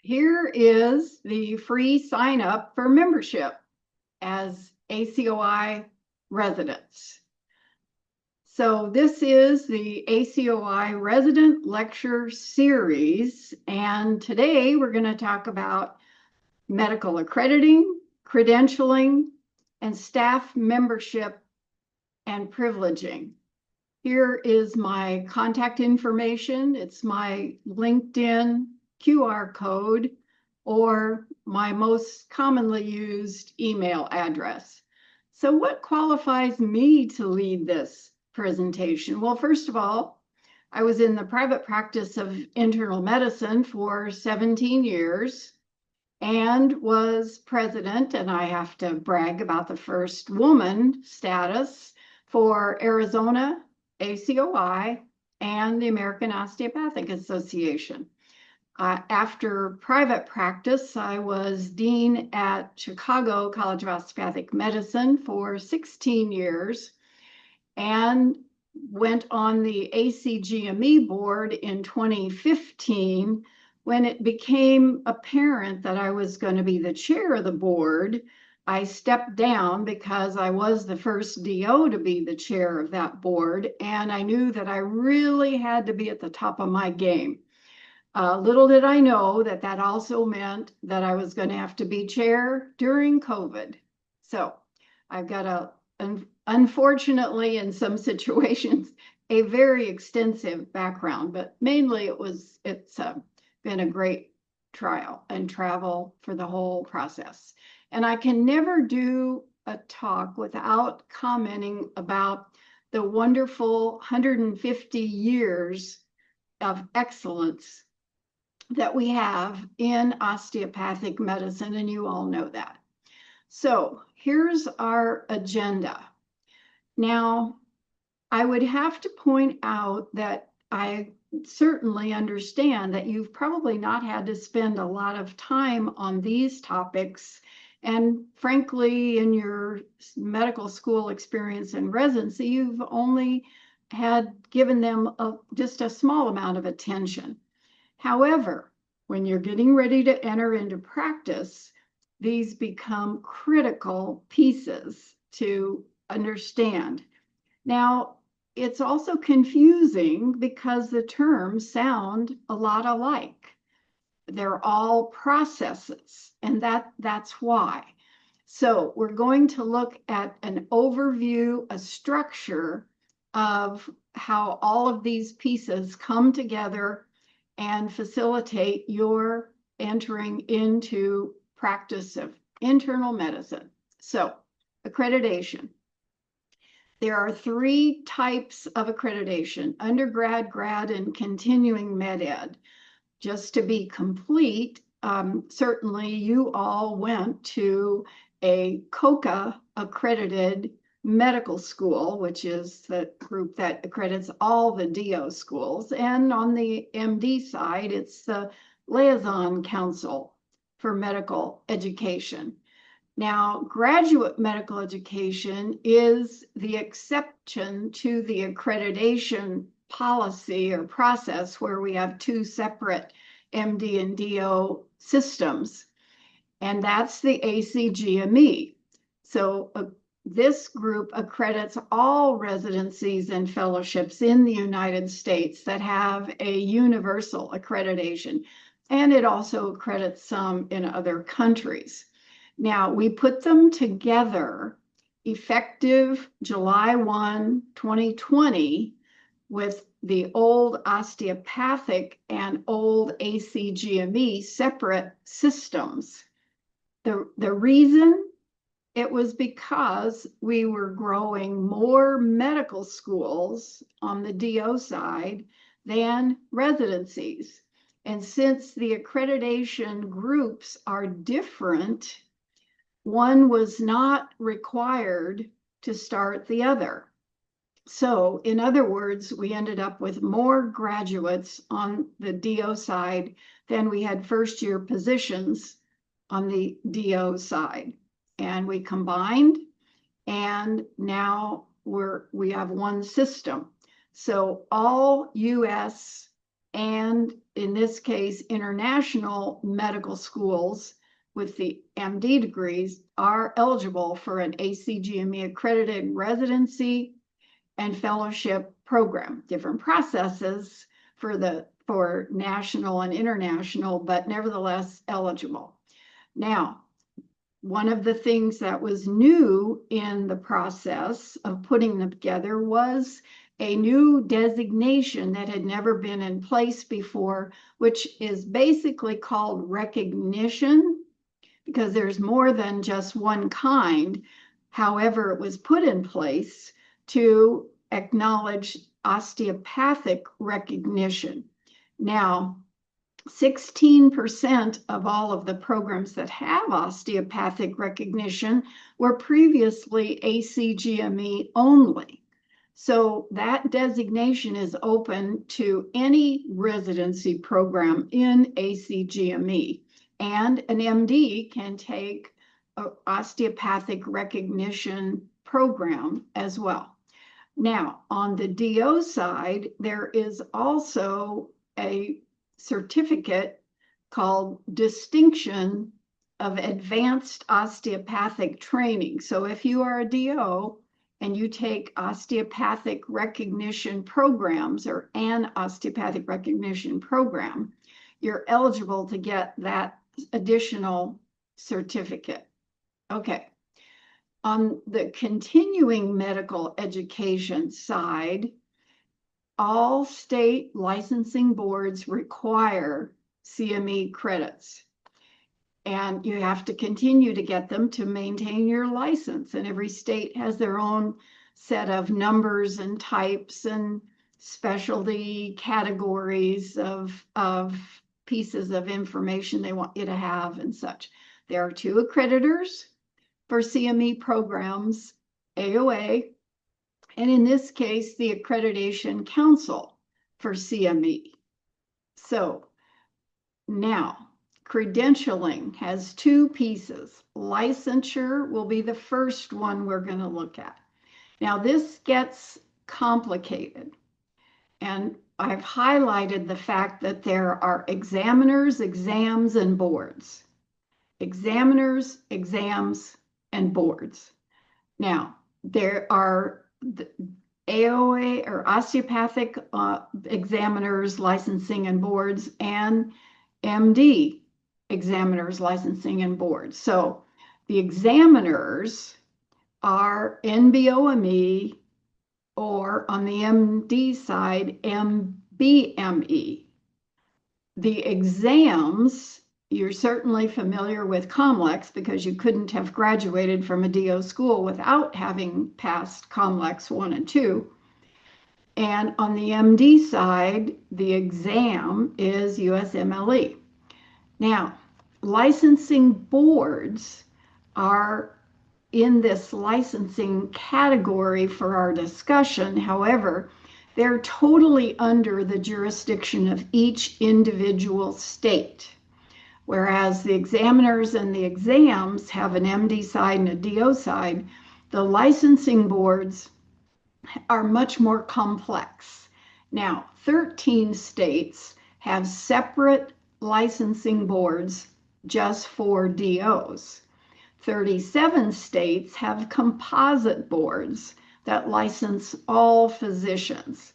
here is the free sign up for membership as ACOI residents. So this is the ACOI Resident Lecture Series, and today we're going to talk about medical accrediting, credentialing, and staff membership and privileging. Here is my contact information. It's my LinkedIn QR code or my most commonly used email address. So what qualifies me to lead this presentation? Well, first of all, I was in the private practice of internal medicine for 17 years and was president, and I have to brag about the first woman status for Arizona ACOI and the American Osteopathic Association. After private practice, I was dean at Chicago College of Osteopathic Medicine for 16 years and went on the ACGME board in 2015 when it became apparent that I was going to be the chair of the board. I stepped down because I was the first DO to be the chair of that board, and I knew that I really had to be at the top of my game. Little did I know that that also meant that I was going to have to be chair during COVID. So I've got unfortunately, in some situations, a very extensive background, but mainly it's been a great trial and travel for the whole process. And I can never do a talk without commenting about the wonderful 150 years of excellence that we have in osteopathic medicine, and you all know that. So here's our agenda. Now, I would have to point out that I certainly understand that you've probably not had to spend a lot of time on these topics. And frankly, in your medical school experience and residency, you've only had given them just a small amount of attention. However, when you're getting ready to enter into practice, these become critical pieces to understand. Now, it's also confusing because the terms sound a lot alike. They're all processes, and that's why. So we're going to look at an overview, a structure of how all of these pieces come together and facilitate your entering into practice of internal medicine. So, accreditation. There are three types of accreditation: undergrad, grad, and continuing med ed. Just to be complete, certainly you all went to a COCA accredited medical school, which is the group that accredits all the DO schools. And on the MD side, it's the Liaison Council for Medical Education. Now, graduate medical education is the exception to the accreditation policy or process where we have two separate MD and DO systems, and that's the ACGME. So this group accredits all residencies and fellowships in the United States that have a universal accreditation, and it also accredits some in other countries. Now, we put them together effective July 1, 2020, with the old osteopathic and old ACGME separate systems. The reason, it was because we were growing more medical schools on the DO side than residencies. And since the accreditation groups are different, one was not required to start the other. So in other words, we ended up with more graduates on the DO side than we had first year positions on the DO side. And we combined, and now we have one system. So all US and in this case, international medical schools with the MD degrees are eligible for an ACGME accredited residency and fellowship program. Different processes for national and international, but nevertheless eligible. Now, one of the things that was new in the process of putting them together was a new designation that had never been in place before, which is basically called recognition, because there's more than just one kind. However, it was put in place to acknowledge osteopathic recognition. Now, 16% of all of the programs that have osteopathic recognition were previously ACGME only. So that designation is open to any residency program in ACGME, and an MD can take an osteopathic recognition program as well. Now, on the DO side, there is also a certificate called Distinction of Advanced Osteopathic Training. So if you are a DO and you take osteopathic recognition programs or an osteopathic recognition program, you're eligible to get that additional certificate. Okay. On the continuing medical education side, all state licensing boards require CME credits, and you have to continue to get them to maintain your license. And every state has their own set of numbers and types and specialty categories of pieces of information they want you to have and such. There are 2 accreditors for CME programs, AOA, and in this case, the Accreditation Council for CME. So now, credentialing has 2 pieces. Licensure will be the first one we're going to look at. Now, this gets complicated, and I've highlighted the fact that there are examiners, exams, and boards. Examiners, exams, and boards. Now, there are the AOA or osteopathic examiners, licensing, and boards, and MD examiners, licensing, and boards. So the examiners are NBOME, or on the MD side, MBME. The exams, you're certainly familiar with COMLEX because you couldn't have graduated from a DO school without having passed COMLEX 1 and 2. And on the MD side, the exam is USMLE. Now, licensing boards are in this licensing category for our discussion. However, they're totally under the jurisdiction of each individual state. Whereas the examiners and the exams have an MD side and a DO side, the licensing boards are much more complex. Now, 13 states have separate licensing boards just for DOs. 37 states have composite boards that license all physicians.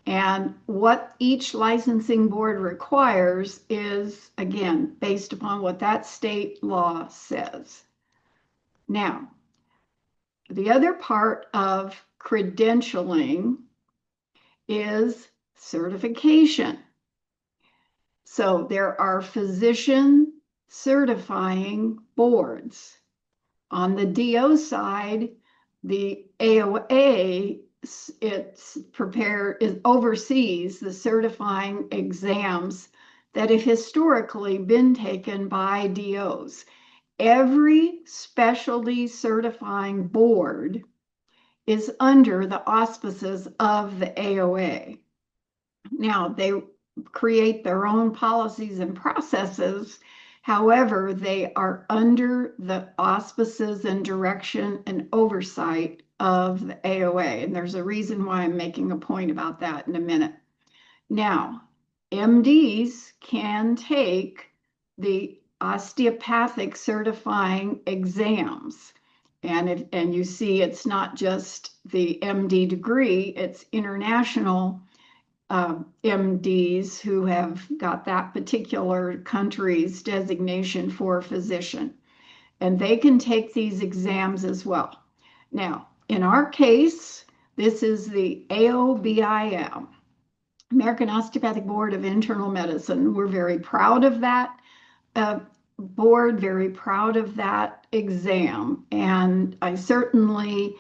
And what each licensing board requires is, again, based upon what that state law says. Now, the other part of credentialing is certification. So there are physician certifying boards. On the DO side, the AOA oversees the certifying exams that have historically been taken by DOs. Every specialty certifying board is under the auspices of the AOA. Now, they create their own policies and processes. However, they are under the auspices and direction and oversight of the AOA. And there's a reason why I'm making a point about that in a minute. Now, MDs can take the osteopathic certifying exams. And you see it's not just the MD degree, it's international MDs who have got that particular country's designation for physician. And they can take these exams as well. Now, in our case, this is the AOBIM, American Osteopathic Board of Internal Medicine. We're very proud of that board, very proud of that exam. And I certainly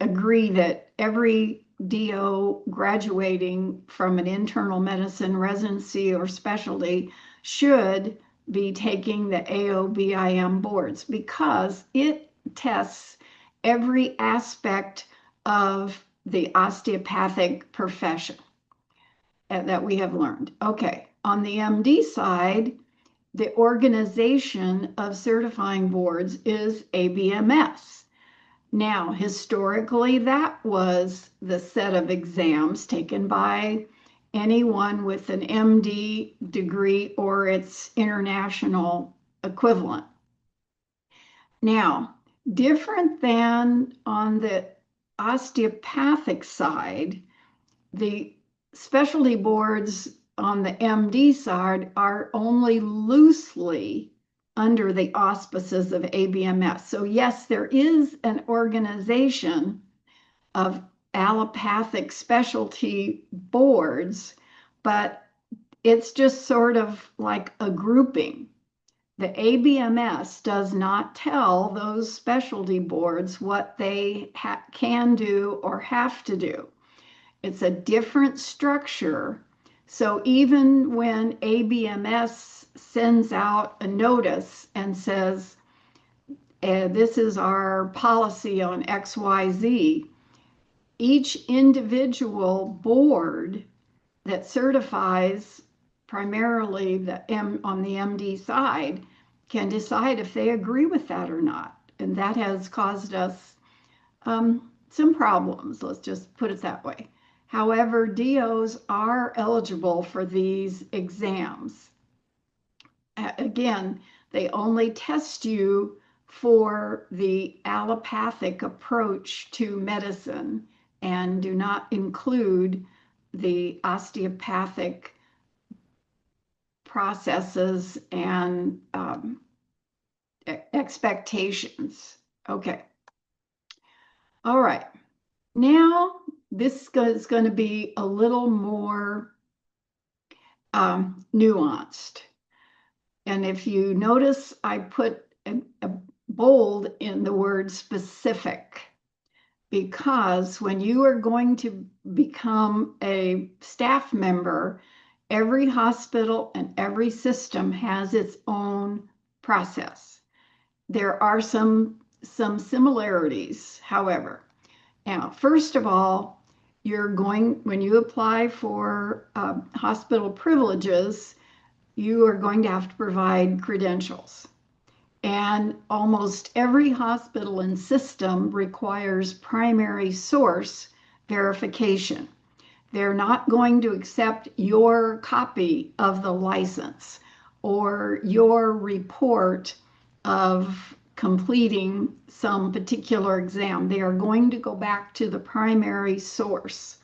agree that every DO graduating from an internal medicine residency or specialty should be taking the AOBIM boards because it tests every aspect of the osteopathic profession that we have learned. Okay, on the MD side, the organization of certifying boards is ABMS. Now, historically, that was the set of exams taken by anyone with an MD degree or its international equivalent. Now, different than on the osteopathic side, the specialty boards on the MD side are only loosely under the auspices of ABMS. So yes, there is an organization of allopathic specialty boards, but it's just sort of like a grouping. The ABMS does not tell those specialty boards what they can do or have to do. It's a different structure. So even when ABMS sends out a notice and says, this is our policy on XYZ, each individual board that certifies primarily on the MD side can decide if they agree with that or not. And that has caused us some problems, let's just put it that way. However, DOs are eligible for these exams. Again, they only test you for the allopathic approach to medicine and do not include the osteopathic processes and expectations. Okay. All right. Now, this is going to be a little more nuanced. And if you notice, I put a bold in the word specific, because when you are going to become a staff member, every hospital and every system has its own process. There are some similarities, however. Now, first of all, when you apply for hospital privileges, you are going to have to provide credentials. And almost every hospital and system requires primary source verification. They're not going to accept your copy of the license or your report of completing some particular exam. They are going to go back to the primary source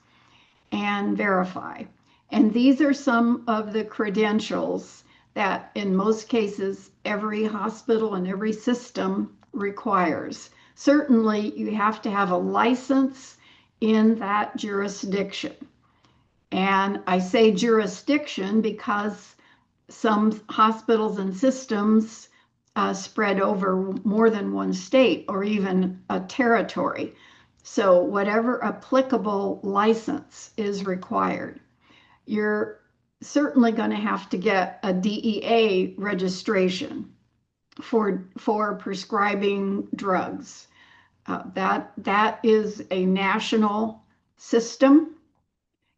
and verify. And these are some of the credentials that in most cases every hospital and every system requires. Certainly you have to have a license in that jurisdiction. And I say jurisdiction because some hospitals and systems spread over more than one state or even a territory. So whatever applicable license is required. You're certainly going to have to get a DEA registration for prescribing drugs. That is a national system.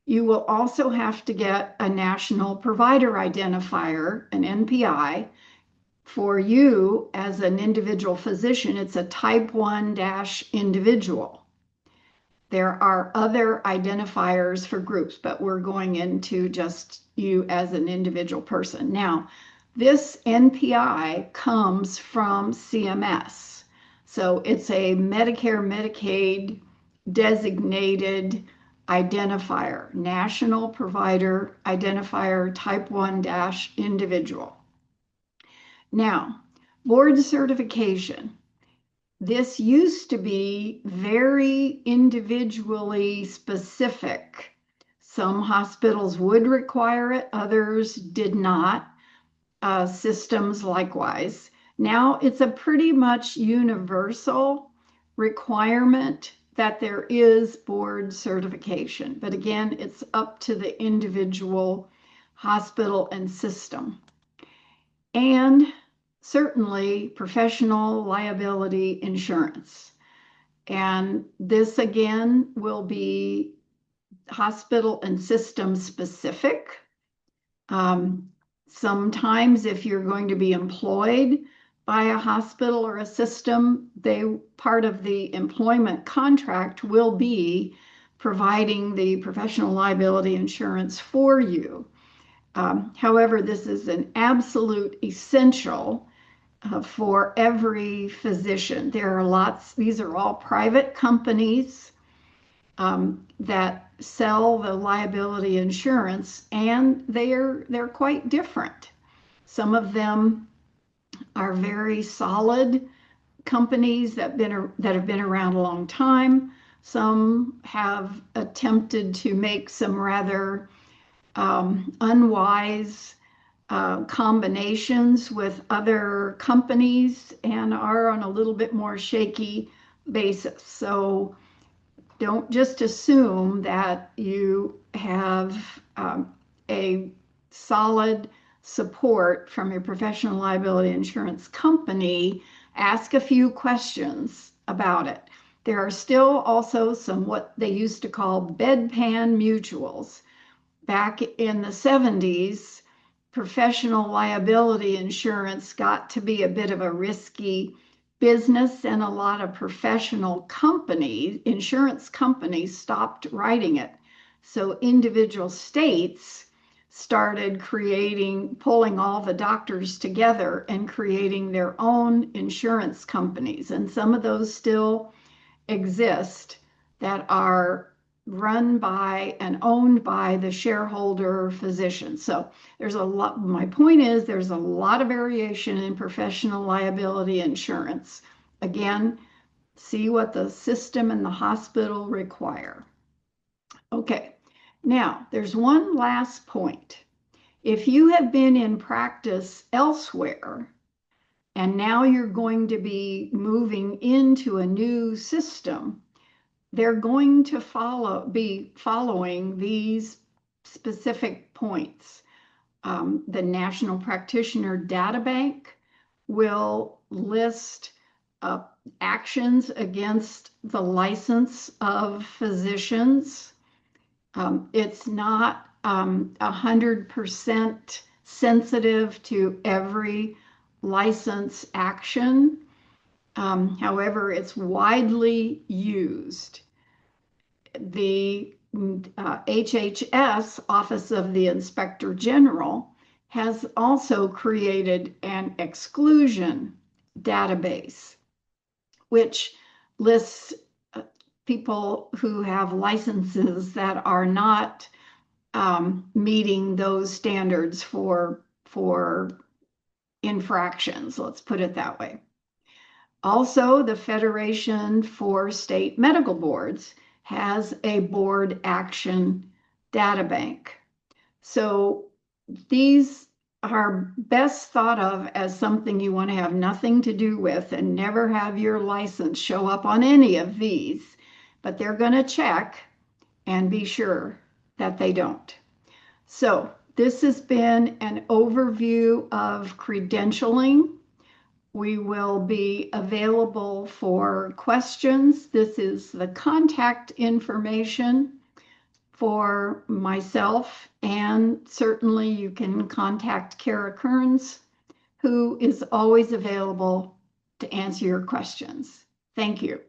You will also have to get a national provider identifier, an NPI. For you as an individual physician, it's a type 1-individual. There are other identifiers for groups, but we're going into just you as an individual person. Now, this NPI comes from CMS. So it's a Medicare, Medicaid designated identifier, National Provider Identifier Type 1-individual. Now, board certification. This used to be very individually specific. Some hospitals would require it, others did not. Systems likewise. Now it's a pretty much universal requirement that there is board certification. But again, it's up to the individual hospital and system. And certainly professional liability insurance. And this again will be hospital and system specific. Sometimes if you're going to be employed by a hospital or a system, part of the employment contract will be providing the professional liability insurance for you. However, this is an absolute essential for every physician. There are lots, these are all private companies that sell the liability insurance, and they're quite different. Some of them are very solid companies that have been around a long time. Some have attempted to make some rather unwise combinations with other companies and are on a little bit more shaky basis. So don't just assume that you have a solid support from your professional liability insurance company. Ask a few questions about it. There are still also some what they used to call bedpan mutuals. Back in the 70s, professional liability insurance got to be a bit of a risky business, and a lot of professional companies, insurance companies, stopped writing it. So individual states started pulling all the doctors together and creating their own insurance companies. And some of those still exist that are run by and owned by the shareholder physician. So there's a lot, my point is there's a lot of variation in professional liability insurance. Again, see what the system and the hospital require. Okay, now there's one last point. If you have been in practice elsewhere and now you're going to be moving into a new system, they're going to be following these specific points. The National Practitioner Data Bank will list actions against the license of physicians. It's not 100% sensitive to every license action. However, it's widely used. The HHS, Office of the Inspector General, has also created an exclusion database, which lists people who have licenses that are not meeting those standards for infractions, let's put it that way. Also, the Federation for State Medical Boards has a board action data bank. So these are best thought of as something you want to have nothing to do with and never have your license show up on any of these, but they're going to check and be sure that they don't. So this has been an overview of credentialing. We will be available for questions. This is the contact information for myself, and certainly you can contact Kara Kearns, who is always available to answer your questions. Thank you.